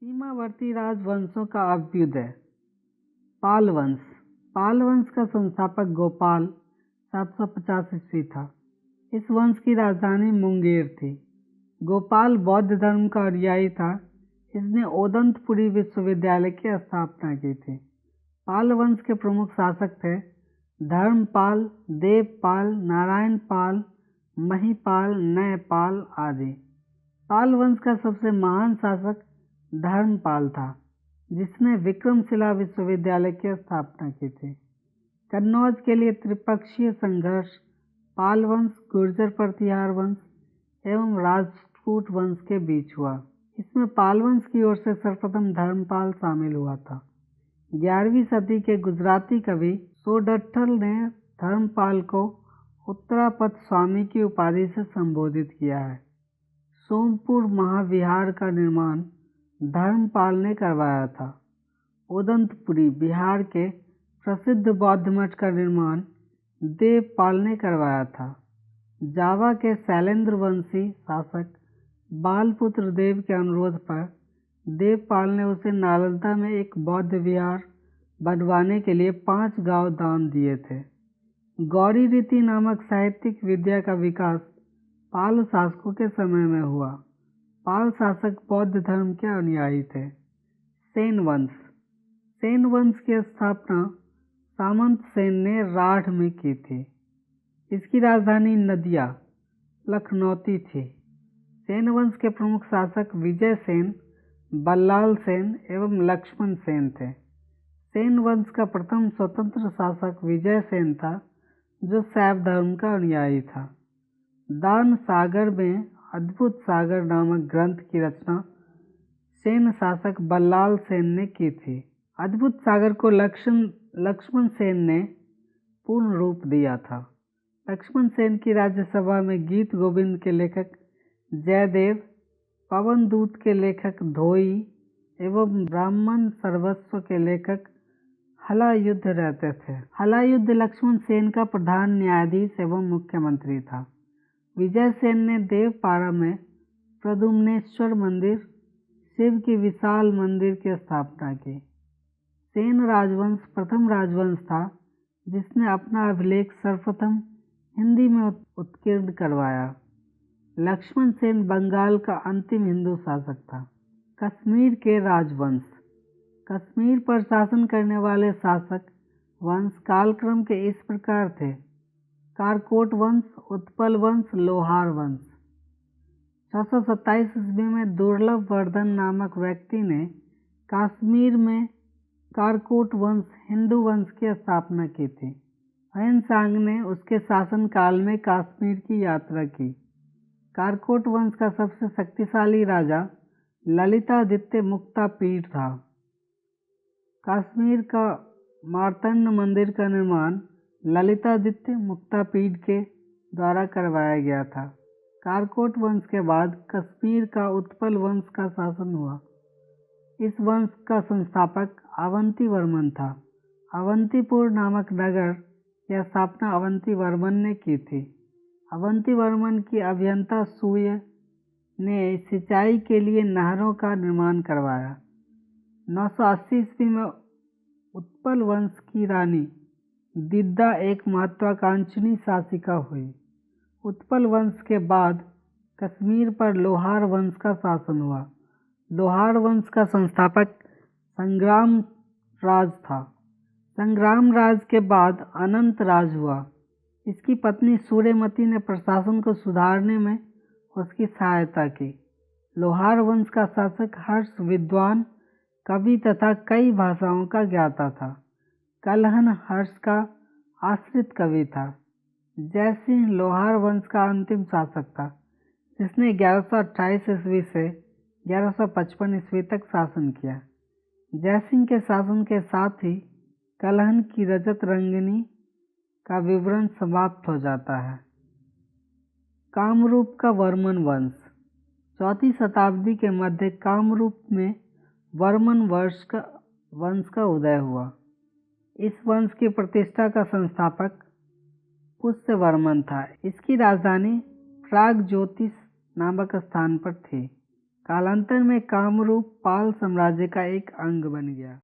सीमावर्ती राजवंशों का अभ्युदय। पाल वंश। पाल वंश का संस्थापक गोपाल 750 ईस्वी था। इस वंश की राजधानी मुंगेर थी। गोपाल बौद्ध धर्म का अनुयायी था। इसने ओदंतपुरी विश्वविद्यालय की स्थापना की थी। पाल वंश के प्रमुख शासक थे धर्मपाल, देवपाल, नारायणपाल, महिपाल, नयपाल आदि। पाल वंश का सबसे महान शासक धर्मपाल था, जिसने विक्रमशिला विश्वविद्यालय की स्थापना की थी। कन्नौज के लिए त्रिपक्षीय संघर्ष पाल वंश, गुर्जर प्रतिहार वंश एवं राजपूत वंश के बीच हुआ। इसमें पाल वंश की ओर से सर्वप्रथम धर्मपाल शामिल हुआ था। 11वीं सदी के गुजराती कवि सोडठल ने धर्मपाल को उत्तरापथ स्वामी की उपाधि से संबोधित किया है। सोमपुर महाविहार का निर्माण धर्मपाल ने करवाया था। ओदंतपुरी बिहार के प्रसिद्ध बौद्ध मठ का निर्माण देवपाल ने करवाया था। जावा के शैलेंद्र वंशी शासक बालपुत्र देव के अनुरोध पर देवपाल ने उसे नालंदा में एक बौद्ध विहार बनवाने के लिए 5 गांव दान दिए थे। गौरी रीति नामक साहित्यिक विद्या का विकास पाल शासकों के समय में हुआ। पाल शासक बौद्ध धर्म के अनुयायी थे। सेन वंश। सेन वंश की स्थापना सामंत सेन ने राढ़ में की थी। इसकी राजधानी नदिया लखनौती थी। सेन वंश के प्रमुख शासक विजय सेन, बल्लाल सेन एवं लक्ष्मण सेन थे। सेन वंश का प्रथम स्वतंत्र शासक विजय सेन था, जो शैव धर्म का अनुयायी था। दान सागर में अद्भुत सागर नामक ग्रंथ की रचना सेन शासक बल्लाल सेन ने की थी। अद्भुत सागर को लक्ष्मण सेन ने पूर्ण रूप दिया था। लक्ष्मण सेन की राज्यसभा में गीत गोविंद के लेखक जयदेव, पवन दूत के लेखक धोई एवं ब्राह्मण सर्वस्व के लेखक हलायुद्ध रहते थे। हलायुद्ध लक्ष्मण सेन का प्रधान न्यायाधीश एवं मुख्यमंत्री था। विजय सेन ने देवपारा में प्रद्युम्नेश्वर मंदिर, शिव की विशाल मंदिर की स्थापना की। सेन राजवंश प्रथम राजवंश था जिसने अपना अभिलेख सर्वप्रथम हिंदी में उत्कीर्ण करवाया। लक्ष्मण सेन बंगाल का अंतिम हिंदू शासक था। कश्मीर के राजवंश। कश्मीर पर शासन करने वाले शासक वंश कालक्रम के इस प्रकार थे: कारकोट वंश, उत्पल वंश, लोहार वंश। 627 ईस्वी में दुर्लभ वर्धन नामक व्यक्ति ने कश्मीर में कारकोट वंश हिंदू वंश की स्थापना की थी। ह्वेनसांग ने उसके शासनकाल में कश्मीर की यात्रा की। कारकोट वंश का सबसे शक्तिशाली राजा ललितादित्य मुक्तापीड था। कश्मीर का मार्तंड मंदिर का निर्माण ललितादित्य मुक्तापीड के द्वारा करवाया गया था। कारकोट वंश के बाद कश्मीर का उत्पल वंश का शासन हुआ। इस वंश का संस्थापक अवंती वर्मन था। अवंतीपुर नामक नगर की स्थापना अवंती वर्मन ने की थी। अवंती वर्मन की अभियंता सूय ने सिंचाई के लिए नहरों का निर्माण करवाया। 980 ईस्वी में उत्पल वंश की रानी दिद्दा एक महत्वाकांक्षी शासिका हुई। उत्पल वंश के बाद कश्मीर पर लोहार वंश का शासन हुआ। लोहार वंश का संस्थापक संग्राम राज था। संग्राम राज के बाद अनंत राज हुआ। इसकी पत्नी सूर्यमती ने प्रशासन को सुधारने में उसकी सहायता की। लोहार वंश का शासक हर्ष विद्वान, कवि तथा कई भाषाओं का ज्ञाता था। कलहन हर्ष का आश्रित कवि था। जयसिंह लोहार वंश का अंतिम शासक था, जिसने 1128 ईस्वी से 1155 ईस्वी तक शासन किया। जयसिंह के शासन के साथ ही कलहन की रजत रंगिनी का विवरण समाप्त हो जाता है। कामरूप का वर्मन वंश। 4वीं शताब्दी के मध्य कामरूप में वर्मन वंश का उदय हुआ। इस वंश की प्रतिष्ठा का संस्थापक पुष्यवर्मन था। इसकी राजधानी प्रागज्योतिष नामक स्थान पर थी। कालांतर में कामरूप पाल साम्राज्य का एक अंग बन गया।